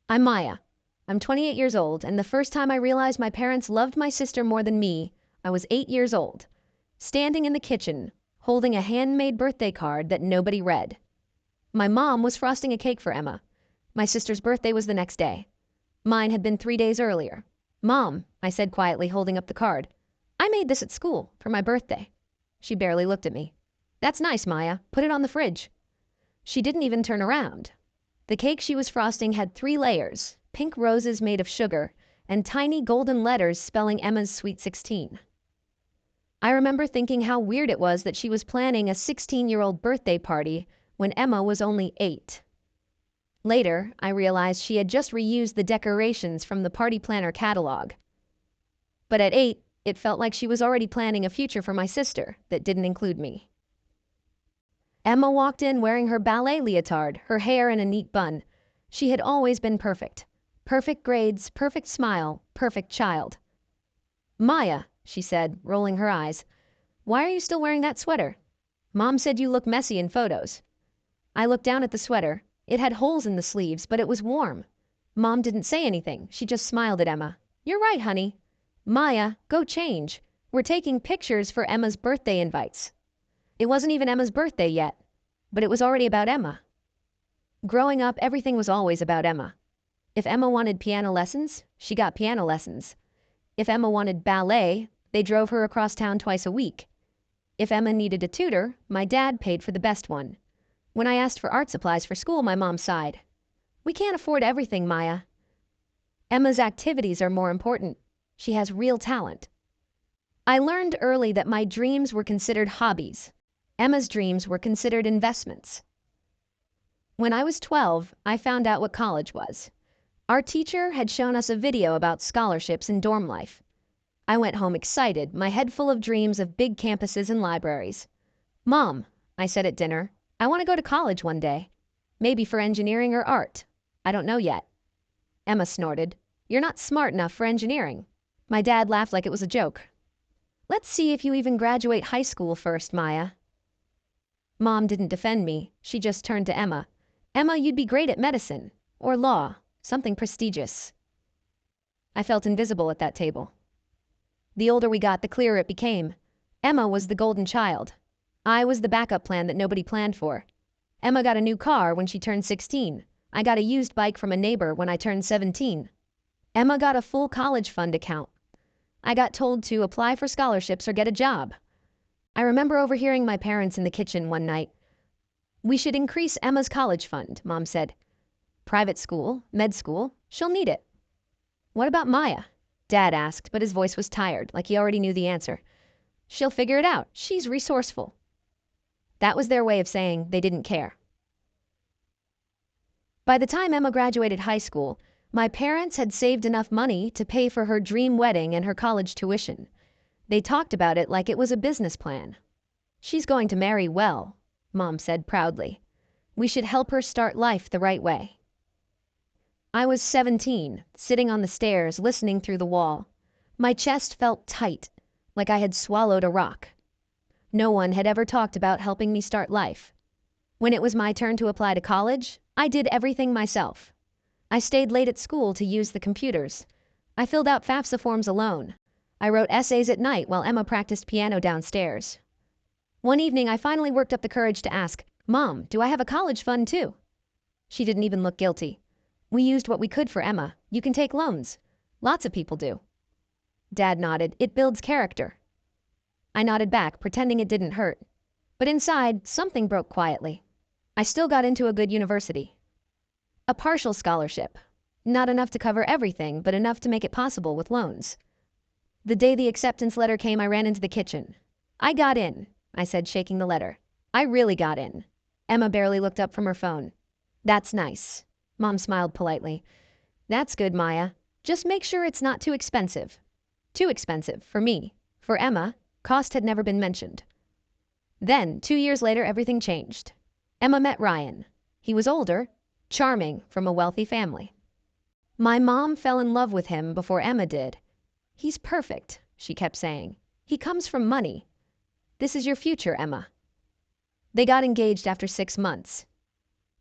I'm Maya. I'm 28 years old, and the first time I realized my parents loved my sister more than me, I was 8 years old, standing in the kitchen, holding a handmade birthday card that nobody read. My mom was frosting a cake for Emma. My sister's birthday was the next day. Mine had been 3 days earlier. "Mom," I said quietly, holding up the card, "I made this at school for my birthday." She barely looked at me. "That's nice, Maya. Put it on the fridge." She didn't even turn around. The cake she was frosting had 3 layers, pink roses made of sugar, and tiny golden letters spelling Emma's Sweet 16. I remember thinking how weird it was that she was planning a 16-year-old birthday party when Emma was only 8. Later, I realized she had just reused the decorations from the party planner catalog. But at 8, it felt like she was already planning a future for my sister that didn't include me. Emma walked in wearing her ballet leotard, her hair in a neat bun. She had always been perfect. Perfect grades, perfect smile, perfect child. "Maya," she said, rolling her eyes, "why are you still wearing that sweater? Mom said you look messy in photos." I looked down at the sweater. It had holes in the sleeves, but it was warm. Mom didn't say anything. She just smiled at Emma. "You're right, honey. Maya, go change. We're taking pictures for Emma's birthday invites." It wasn't even Emma's birthday yet, but it was already about Emma. Growing up, everything was always about Emma. If Emma wanted piano lessons, she got piano lessons. If Emma wanted ballet, they drove her across town twice a week. If Emma needed a tutor, my dad paid for the best one. When I asked for art supplies for school, my mom sighed. "We can't afford everything, Maya. Emma's activities are more important. She has real talent." I learned early that my dreams were considered hobbies. Emma's dreams were considered investments. When I was 12, I found out what college was. Our teacher had shown us a video about scholarships and dorm life. I went home excited, my head full of dreams of big campuses and libraries. "Mom," I said at dinner, "I want to go to college one day. Maybe for engineering or art. I don't know yet." Emma snorted. "You're not smart enough for engineering." My dad laughed like it was a joke. "Let's see if you even graduate high school first, Maya." Mom didn't defend me. She just turned to Emma. "Emma, you'd be great at medicine. Or law. Something prestigious." I felt invisible at that table. The older we got, the clearer it became. Emma was the golden child. I was the backup plan that nobody planned for. Emma got a new car when she turned 16. I got a used bike from a neighbor when I turned 17. Emma got a full college fund account. I got told to apply for scholarships or get a job. I remember overhearing my parents in the kitchen one night. "We should increase Emma's college fund," Mom said. "Private school, med school, she'll need it." "What about Maya?" Dad asked, but his voice was tired, like he already knew the answer. "She'll figure it out. She's resourceful." That was their way of saying they didn't care. By the time Emma graduated high school, my parents had saved enough money to pay for her dream wedding and her college tuition. They talked about it like it was a business plan. "She's going to marry well," Mom said proudly. "We should help her start life the right way." I was 17, sitting on the stairs, listening through the wall. My chest felt tight, like I had swallowed a rock. No one had ever talked about helping me start life. When it was my turn to apply to college, I did everything myself. I stayed late at school to use the computers. I filled out FAFSA forms alone. I wrote essays at night while Emma practiced piano downstairs. One evening, I finally worked up the courage to ask, "Mom, do I have a college fund too?" She didn't even look guilty. "We used what we could for Emma. You can take loans. Lots of people do." Dad nodded. "It builds character." I nodded back, pretending it didn't hurt. But inside, something broke quietly. I still got into a good university. A partial scholarship. Not enough to cover everything, but enough to make it possible with loans. The day the acceptance letter came, I ran into the kitchen. "I got in," I said, shaking the letter. "I really got in." Emma barely looked up from her phone. "That's nice." Mom smiled politely. "That's good, Maya. Just make sure it's not too expensive." Too expensive, for me. For Emma, cost had never been mentioned. Then, 2 years later, everything changed. Emma met Ryan. He was older, charming, from a wealthy family. My mom fell in love with him before Emma did. "He's perfect," she kept saying. "He comes from money. This is your future, Emma." They got engaged after 6 months.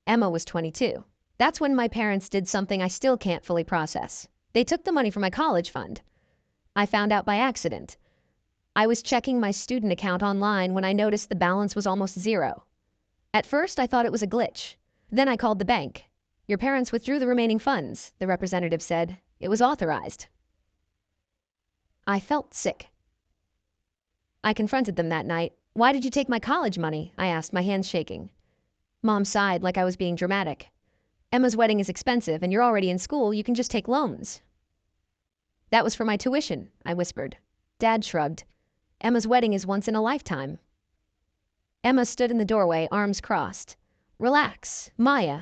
Emma was 22. That's when my parents did something I still can't fully process. They took the money from my college fund. I found out by accident. I was checking my student account online when I noticed the balance was almost zero. At first, I thought it was a glitch. Then I called the bank. Your parents withdrew the remaining funds, the representative said. It was authorized. I felt sick. I confronted them that night. Why did you take my college money? I asked, my hands shaking. Mom sighed like I was being dramatic. Emma's wedding is expensive and you're already in school, you can just take loans. That was for my tuition, I whispered. Dad shrugged. Emma's wedding is once in a lifetime. Emma stood in the doorway, arms crossed. Relax, Maya.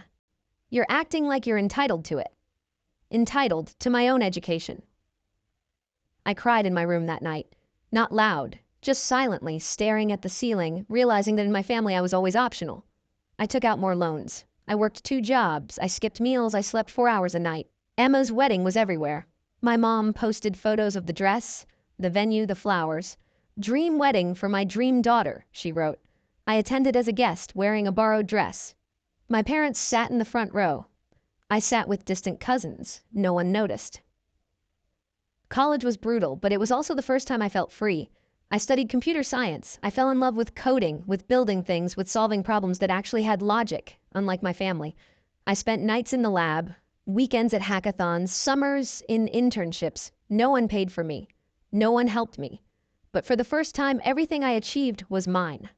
You're acting like you're entitled to it. Entitled to my own education. I cried in my room that night. Not loud, just silently, staring at the ceiling, realizing that in my family I was always optional. I took out more loans. I worked 2 jobs. I skipped meals. I slept 4 hours a night. Emma's wedding was everywhere. My mom posted photos of the dress, the venue, the flowers. Dream wedding for my dream daughter, she wrote. I attended as a guest, wearing a borrowed dress. My parents sat in the front row. I sat with distant cousins. No one noticed. College was brutal, but it was also the first time I felt free. I studied computer science. I fell in love with coding, with building things, with solving problems that actually had logic, unlike my family. I spent nights in the lab, weekends at hackathons, summers in internships. No one paid for me. No one helped me. But for the first time, everything I achieved was mine.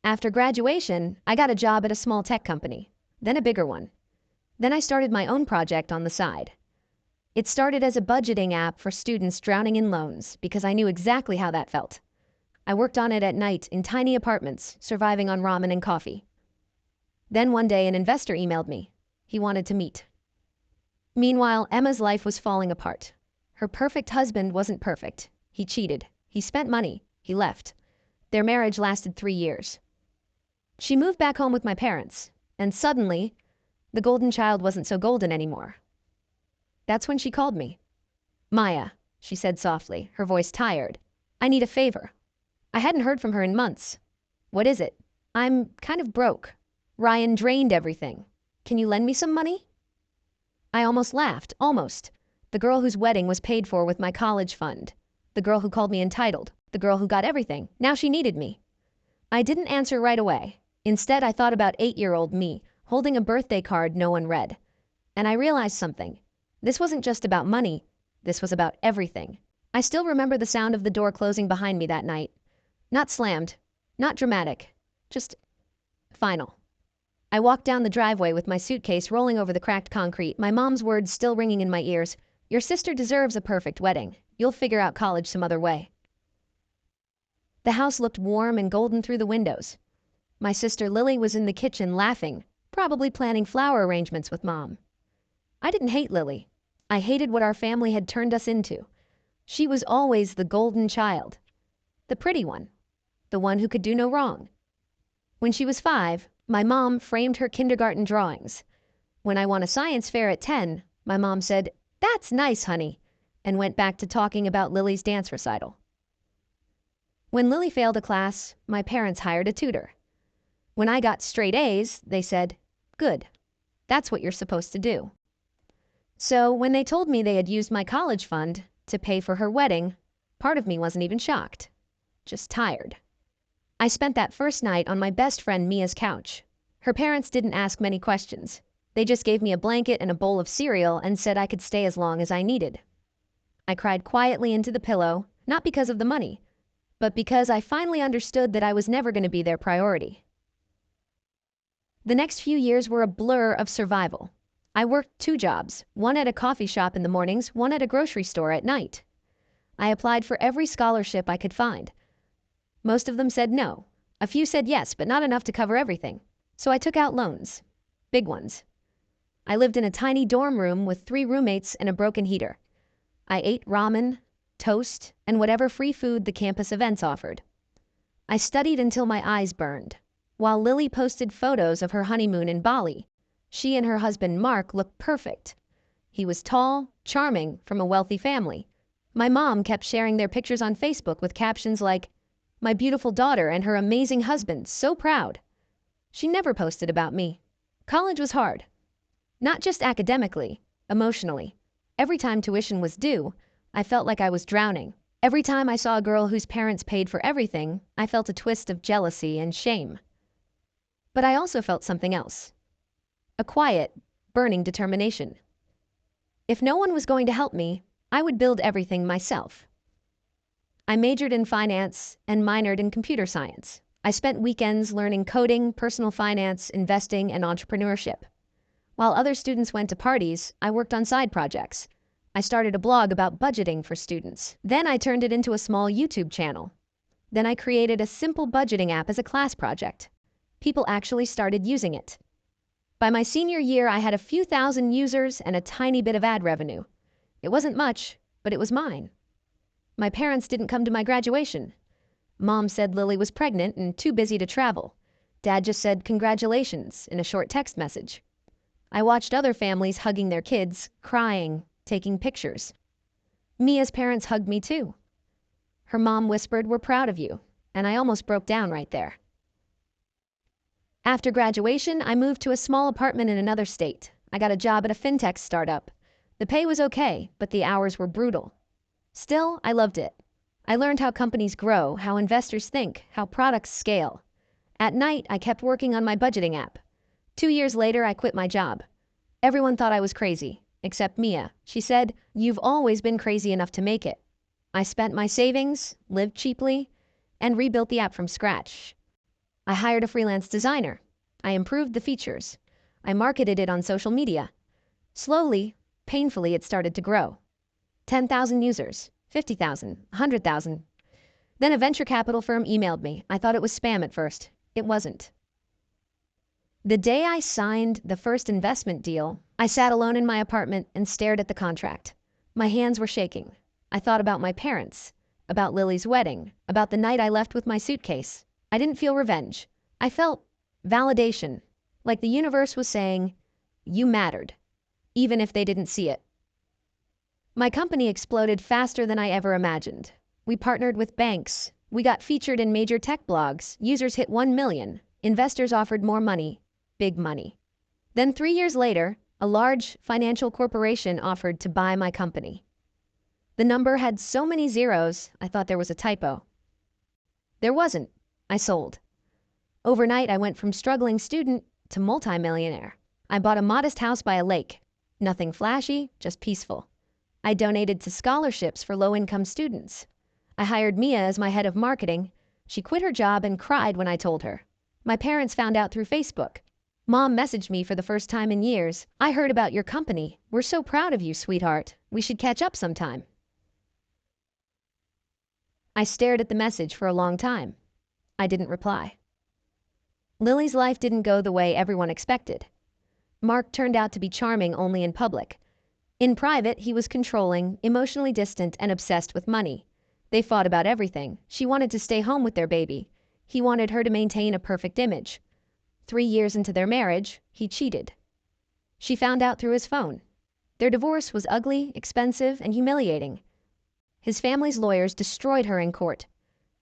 After graduation, I got a job at a small tech company, then a bigger one. Then I started my own project on the side. It started as a budgeting app for students drowning in loans because I knew exactly how that felt. I worked on it at night in tiny apartments, surviving on ramen and coffee. Then one day an investor emailed me. He wanted to meet. Meanwhile, Emma's life was falling apart. Her perfect husband wasn't perfect. He cheated. He spent money. He left. Their marriage lasted 3 years. She moved back home with my parents, and suddenly, the golden child wasn't so golden anymore. That's when she called me. Maya, she said softly, her voice tired. I need a favor. I hadn't heard from her in months. What is it? I'm kind of broke. Ryan drained everything. Can you lend me some money? I almost laughed, almost. The girl whose wedding was paid for with my college fund. The girl who called me entitled. The girl who got everything. Now she needed me. I didn't answer right away. Instead, I thought about 8-year-old me, holding a birthday card no one read. And I realized something. This wasn't just about money. This was about everything. I still remember the sound of the door closing behind me that night. Not slammed. Not dramatic. Just final. I walked down the driveway with my suitcase rolling over the cracked concrete, my mom's words still ringing in my ears. Your sister deserves a perfect wedding. You'll figure out college some other way. The house looked warm and golden through the windows. My sister Lily was in the kitchen laughing, probably planning flower arrangements with Mom. I didn't hate Lily. I hated what our family had turned us into. She was always the golden child. The pretty one. The one who could do no wrong. When she was 5, my mom framed her kindergarten drawings. When I won a science fair at 10, my mom said, "That's nice, honey," and went back to talking about Lily's dance recital. When Lily failed a class, my parents hired a tutor. When I got straight A's, they said, "Good. That's what you're supposed to do." So when they told me they had used my college fund to pay for her wedding, part of me wasn't even shocked. Just tired. I spent that first night on my best friend Mia's couch. Her parents didn't ask many questions. They just gave me a blanket and a bowl of cereal and said I could stay as long as I needed. I cried quietly into the pillow, not because of the money, but because I finally understood that I was never going to be their priority. The next few years were a blur of survival. I worked 2 jobs, one at a coffee shop in the mornings, one at a grocery store at night. I applied for every scholarship I could find. Most of them said no. A few said yes, but not enough to cover everything. So I took out loans. Big ones. I lived in a tiny dorm room with 3 roommates and a broken heater. I ate ramen, toast, and whatever free food the campus events offered. I studied until my eyes burned. While Lily posted photos of her honeymoon in Bali, she and her husband Mark looked perfect. He was tall, charming, from a wealthy family. My mom kept sharing their pictures on Facebook with captions like, "My beautiful daughter and her amazing husband, so proud." She never posted about me. College was hard. Not just academically, emotionally. Every time tuition was due, I felt like I was drowning. Every time I saw a girl whose parents paid for everything, I felt a twist of jealousy and shame. But I also felt something else. A quiet, burning determination. If no one was going to help me, I would build everything myself. I majored in finance and minored in computer science. I spent weekends learning coding, personal finance, investing, and entrepreneurship. While other students went to parties, I worked on side projects. I started a blog about budgeting for students. Then I turned it into a small YouTube channel. Then I created a simple budgeting app as a class project. People actually started using it. By my senior year, I had a few thousand users and a tiny bit of ad revenue. It wasn't much, but it was mine. My parents didn't come to my graduation. Mom said Lily was pregnant and too busy to travel. Dad just said congratulations in a short text message. I watched other families hugging their kids, crying, taking pictures. Mia's parents hugged me too. Her mom whispered, "We're proud of you," and I almost broke down right there. After graduation, I moved to a small apartment in another state. I got a job at a fintech startup. The pay was okay, but the hours were brutal. Still, I loved it. I learned how companies grow, how investors think, how products scale. At night, I kept working on my budgeting app. 2 years later, I quit my job. Everyone thought I was crazy, except Mia. She said, "You've always been crazy enough to make it." I spent my savings, lived cheaply, and rebuilt the app from scratch. I hired a freelance designer. I improved the features. I marketed it on social media. Slowly, painfully, it started to grow. 10,000 users, 50,000, 100,000. Then a venture capital firm emailed me. I thought it was spam at first. It wasn't. The day I signed the first investment deal, I sat alone in my apartment and stared at the contract. My hands were shaking. I thought about my parents, about Lily's wedding, about the night I left with my suitcase. I didn't feel revenge. I felt validation, like the universe was saying, "You mattered," even if they didn't see it. My company exploded faster than I ever imagined. We partnered with banks. We got featured in major tech blogs. Users hit 1 million. Investors offered more money. Big money. Then 3 years later, a large financial corporation offered to buy my company. The number had so many zeros, I thought there was a typo. There wasn't. I sold. Overnight, I went from struggling student to multimillionaire. I bought a modest house by a lake. Nothing flashy, just peaceful. I donated to scholarships for low-income students. I hired Mia as my head of marketing. She quit her job and cried when I told her. My parents found out through Facebook. Mom messaged me for the first time in years. "I heard about your company. We're so proud of you, sweetheart. We should catch up sometime." I stared at the message for a long time. I didn't reply. Lily's life didn't go the way everyone expected. Mark turned out to be charming only in public. In private, he was controlling, emotionally distant, and obsessed with money. They fought about everything. She wanted to stay home with their baby. He wanted her to maintain a perfect image. 3 years into their marriage, he cheated. She found out through his phone. Their divorce was ugly, expensive, and humiliating. His family's lawyers destroyed her in court.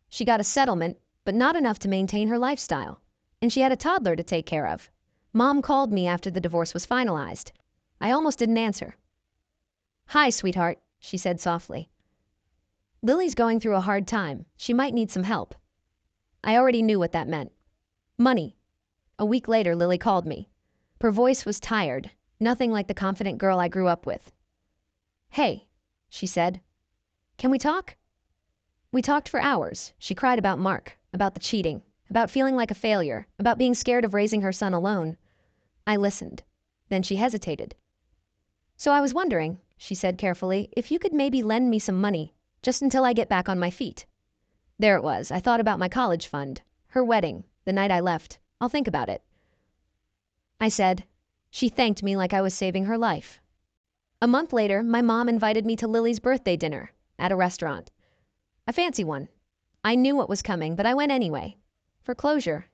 She got a settlement, but not enough to maintain her lifestyle. And she had a toddler to take care of. Mom called me after the divorce was finalized. I almost didn't answer. "Hi, sweetheart," she said softly. "Lily's going through a hard time. She might need some help." I already knew what that meant. Money. A week later, Lily called me. Her voice was tired, nothing like the confident girl I grew up with. "Hey," she said. "Can we talk?" We talked for hours. She cried about Mark, about the cheating, about feeling like a failure, about being scared of raising her son alone. I listened. Then she hesitated. "So I was wondering," she said carefully, "if you could maybe lend me some money, just until I get back on my feet." There it was. I thought about my college fund, her wedding, the night I left. I'll think about it. I said. She thanked me like I was saving her life. A month later, my mom invited me to Lily's birthday dinner at a restaurant. A fancy one. I knew what was coming, but I went anyway. For closure.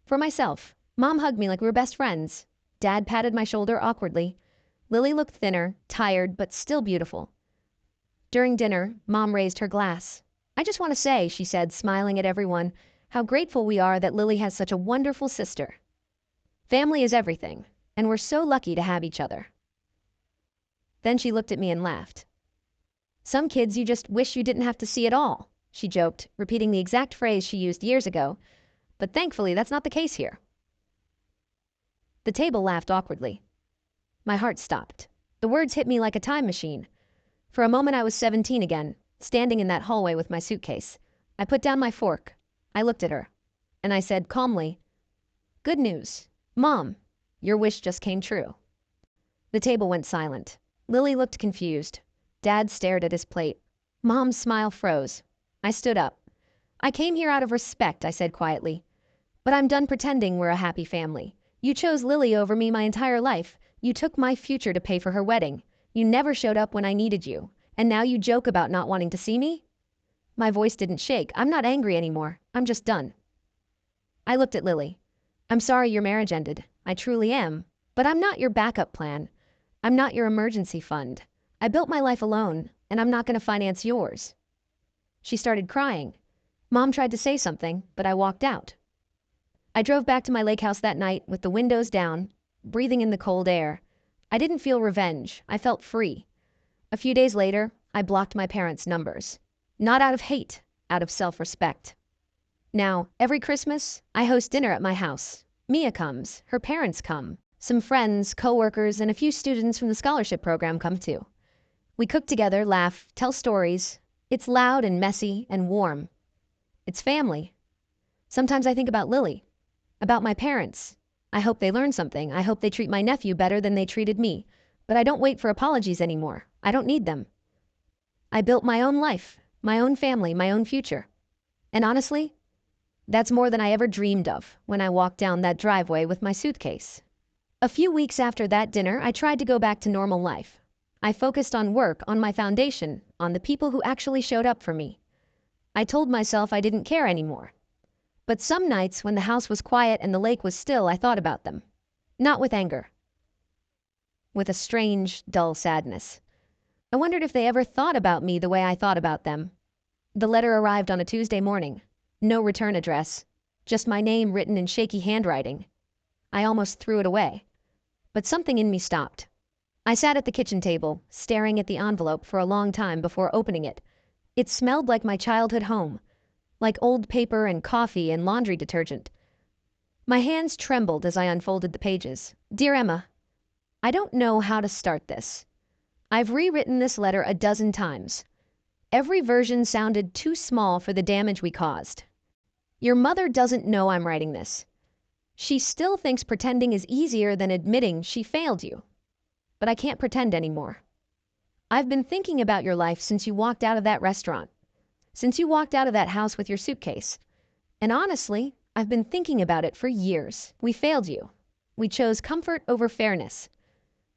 For myself. Mom hugged me like we were best friends. Dad patted my shoulder awkwardly. Lily looked thinner, tired, but still beautiful. During dinner, Mom raised her glass. "I just want to say," she said, smiling at everyone, "how grateful we are that Lily has such a wonderful sister." Family is everything. And we're so lucky to have each other." Then she looked at me and laughed. "Some kids you just wish you didn't have to see at all," she joked, repeating the exact phrase she used years ago, but thankfully that's not the case here. The table laughed awkwardly. My heart stopped. The words hit me like a time machine. For a moment I was 17 again, standing in that hallway with my suitcase. I put down my fork. I looked at her. And I said calmly, "Good news. Mom, your wish just came true." The table went silent. Lily looked confused. Dad stared at his plate. Mom's smile froze. I stood up. "I came here out of respect," I said quietly. "But I'm done pretending we're a happy family. You chose Lily over me my entire life. You took my future to pay for her wedding. You never showed up when I needed you. And now you joke about not wanting to see me?" My voice didn't shake. "I'm not angry anymore. I'm just done." I looked at Lily. "I'm sorry your marriage ended. I truly am. But I'm not your backup plan. I'm not your emergency fund. I built my life alone, and I'm not going to finance yours." She started crying. Mom tried to say something, but I walked out. I drove back to my lake house that night with the windows down, breathing in the cold air. I didn't feel revenge. I felt free. A few days later, I blocked my parents' numbers. Not out of hate, out of self-respect. Now, every Christmas, I host dinner at my house. Mia comes, her parents come. Some friends, co-workers, and a few students from the scholarship program come too. We cook together, laugh, tell stories. It's loud and messy and warm. It's family. Sometimes I think about Lily, about my parents. I hope they learn something. I hope they treat my nephew better than they treated me. But I don't wait for apologies anymore. I don't need them. I built my own life, my own family, my own future. And honestly, that's more than I ever dreamed of when I walked down that driveway with my suitcase. A few weeks after that dinner, I tried to go back to normal life. I focused on work, on my foundation, on the people who actually showed up for me. I told myself I didn't care anymore. But some nights when the house was quiet and the lake was still, I thought about them. Not with anger. With a strange, dull sadness. I wondered if they ever thought about me the way I thought about them. The letter arrived on a Tuesday morning. No return address. Just my name written in shaky handwriting. I almost threw it away. But something in me stopped. I sat at the kitchen table, staring at the envelope for a long time before opening it. It smelled like my childhood home, like old paper and coffee and laundry detergent. My hands trembled as I unfolded the pages. "Dear Emma, I don't know how to start this. I've rewritten this letter a dozen times. Every version sounded too small for the damage we caused. Your mother doesn't know I'm writing this. She still thinks pretending is easier than admitting she failed you. But I can't pretend anymore. I've been thinking about your life since you walked out of that restaurant, since you walked out of that house with your suitcase. And honestly, I've been thinking about it for years. We failed you. We chose comfort over fairness.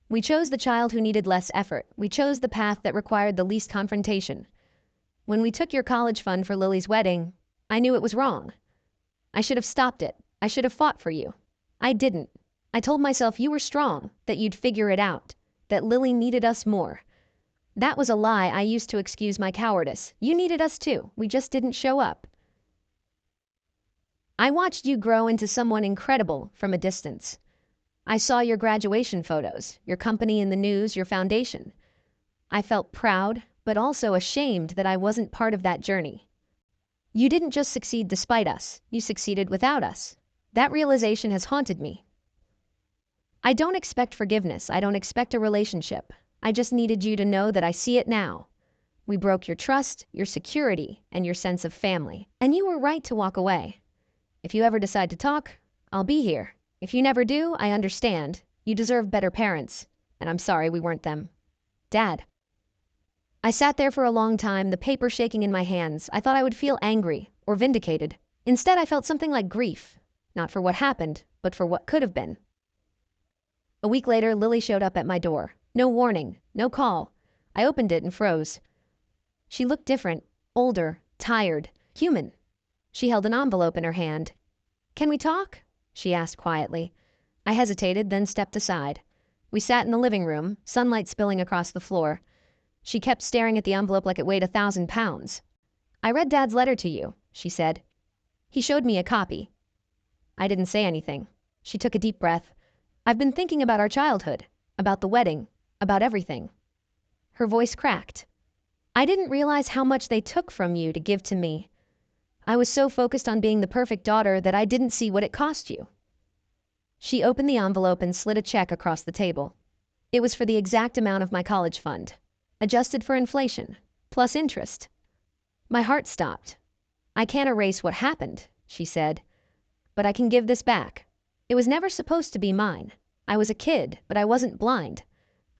We chose the child who needed less effort. We chose the path that required the least confrontation. When we took your college fund for Lily's wedding, I knew it was wrong. I should have stopped it. I should have fought for you. I didn't. I told myself you were strong, that you'd figure it out, that Lily needed us more. That was a lie I used to excuse my cowardice. You needed us too. We just didn't show up. I watched you grow into someone incredible from a distance. I saw your graduation photos, your company in the news, your foundation. I felt proud, but also ashamed that I wasn't part of that journey. You didn't just succeed despite us. You succeeded without us. That realization has haunted me. I don't expect forgiveness. I don't expect a relationship. I just needed you to know that I see it now. We broke your trust, your security, and your sense of family. And you were right to walk away. If you ever decide to talk, I'll be here. If you never do, I understand. You deserve better parents. And I'm sorry we weren't them. Dad. I sat there for a long time, the paper shaking in my hands. I thought I would feel angry or vindicated. Instead, I felt something like grief. Not for what happened, but for what could have been. A week later, Lily showed up at my door. No warning, no call. I opened it and froze. She looked different, older, tired, human. She held an envelope in her hand. "Can we talk?" she asked quietly. I hesitated, then stepped aside. We sat in the living room, sunlight spilling across the floor. She kept staring at the envelope like it weighed 1,000 pounds. "I read Dad's letter to you," she said. "He showed me a copy." I didn't say anything. She took a deep breath. I've been thinking about our childhood, about the wedding, about everything. Her voice cracked. I didn't realize how much they took from you to give to me. I was so focused on being the perfect daughter that I didn't see what it cost you. She opened the envelope and slid a check across the table. It was for the exact amount of my college fund, adjusted for inflation, plus interest. My heart stopped. I can't erase what happened, she said, but I can give this back. It was never supposed to be mine. I was a kid, but I wasn't blind.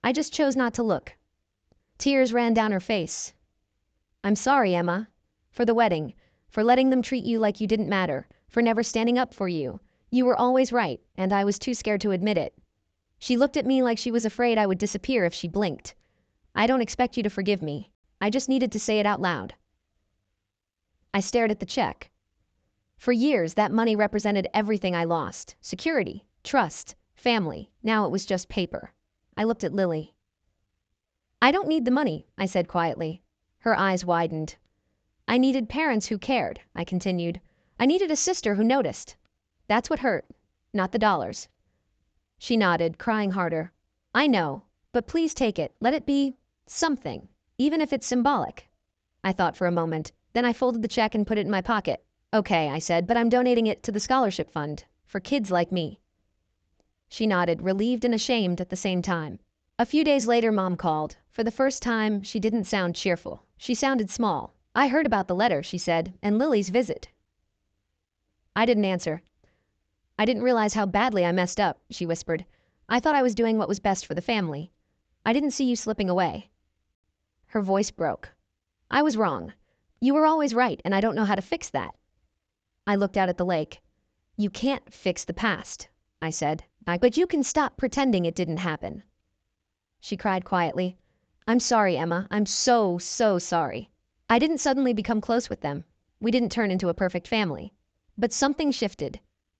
I just chose not to look. Tears ran down her face. I'm sorry, Emma. For the wedding, for letting them treat you like you didn't matter, for never standing up for you. You were always right, and I was too scared to admit it. She looked at me like she was afraid I would disappear if she blinked. I don't expect you to forgive me. I just needed to say it out loud. I stared at the check. For years, that money represented everything I lost. Security, trust, family. Now it was just paper. I looked at Lily. I don't need the money, I said quietly. Her eyes widened. I needed parents who cared, I continued. I needed a sister who noticed. That's what hurt, not the dollars. She nodded, crying harder. I know, but please take it. Let it be something, even if it's symbolic. I thought for a moment. Then I folded the check and put it in my pocket. Okay, I said, but I'm donating it to the scholarship fund, for kids like me. She nodded, relieved and ashamed at the same time. A few days later, Mom called. For the first time, she didn't sound cheerful. She sounded small. I heard about the letter, she said, and Lily's visit. I didn't answer. I didn't realize how badly I messed up, she whispered. I thought I was doing what was best for the family. I didn't see you slipping away. Her voice broke. I was wrong. You were always right, and I don't know how to fix that. I looked out at the lake. You can't fix the past, I said. But you can stop pretending it didn't happen. She cried quietly. I'm sorry, Emma. I'm so sorry. I didn't suddenly become close with them. We didn't turn into a perfect family. But something shifted.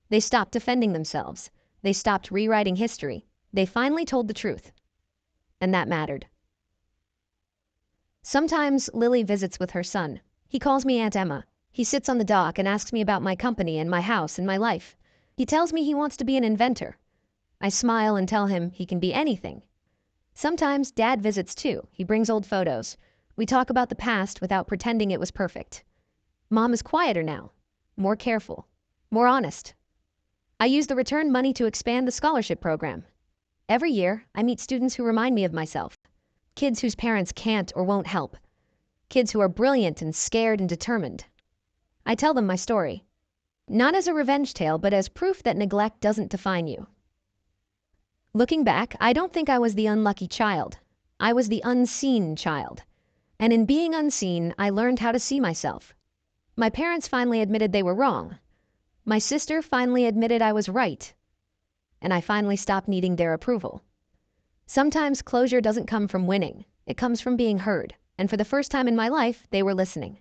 They stopped defending themselves. They stopped rewriting history. They finally told the truth. And that mattered. Sometimes Lily visits with her son. He calls me Aunt Emma. He sits on the dock and asks me about my company and my house and my life. He tells me he wants to be an inventor. I smile and tell him he can be anything. Sometimes Dad visits too. He brings old photos. We talk about the past without pretending it was perfect. Mom is quieter now, more careful, more honest. I use the return money to expand the scholarship program. Every year, I meet students who remind me of myself. Kids whose parents can't or won't help. Kids who are brilliant and scared and determined. I tell them my story. Not as a revenge tale, but as proof that neglect doesn't define you. Looking back, I don't think I was the unlucky child. I was the unseen child. And in being unseen, I learned how to see myself. My parents finally admitted they were wrong. My sister finally admitted I was right. And I finally stopped needing their approval. Sometimes closure doesn't come from winning. It comes from being heard. And for the first time in my life, they were listening.